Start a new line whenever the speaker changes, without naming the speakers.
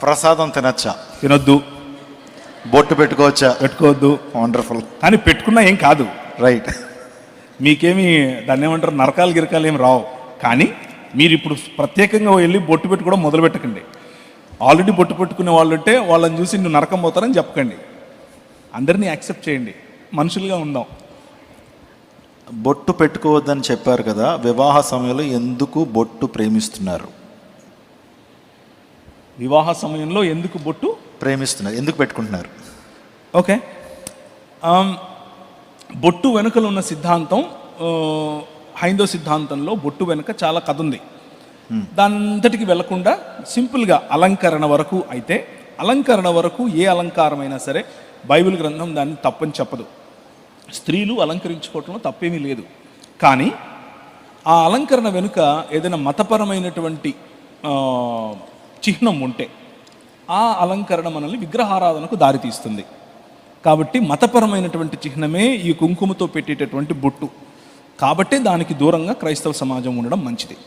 ప్రసాదం తినచ్చా?
తినొద్దు.
బొట్టు పెట్టుకోవచ్చా?
పెట్టుకోవద్దు.
వండర్ఫుల్.
కానీ పెట్టుకున్నా ఏం కాదు.
రైట్.
మీకేమి దాన్ని ఏమంటారు, నరకాలు గిరకాలు ఏమి రావు. కానీ మీరు ఇప్పుడు ప్రత్యేకంగా వెళ్ళి బొట్టు పెట్టుకోవడం మొదలు పెట్టకండి. ఆల్రెడీ బొట్టు పెట్టుకునే వాళ్ళు ఉంటే వాళ్ళని చూసి నువ్వు నరకం పోతారని చెప్పకండి. అందరినీ యాక్సెప్ట్ చేయండి, మనుషులుగా ఉందాం.
బొట్టు పెట్టుకోవద్దని చెప్పారు కదా, వివాహ సమయంలో ఎందుకు బొట్టు ప్రేమిస్తున్నారు?
వివాహ సమయంలో ఎందుకు బొట్టు
ప్రేమిస్తున్నారు, ఎందుకు పెట్టుకుంటున్నారు?
ఓకే, బొట్టు వెనుకలు ఉన్న సిద్ధాంతం, హైందవ సిద్ధాంతంలో బొట్టు వెనుక చాలా కథ ఉంది. దానంతటికి వెళ్లకుండా సింపుల్గా అలంకరణ వరకు అయితే, అలంకరణ వరకు ఏ అలంకారమైనా సరే బైబిల్ గ్రంథం దాన్ని తప్పని చెప్పదు. స్త్రీలు అలంకరించుకోవటంలో తప్పేమీ లేదు. కానీ ఆ అలంకరణ వెనుక ఏదైనా మతపరమైనటువంటి చిహ్నం ఉంటే ఆ అలంకరణ మనల్ని విగ్రహారాధనకు దారితీస్తుంది. కాబట్టి మతపరమైనటువంటి చిహ్నమే ఈ కుంకుమతో పెట్టేటటువంటి బొట్టు. కాబట్టి దానికి దూరంగా క్రైస్తవ సమాజం ఉండడం మంచిది.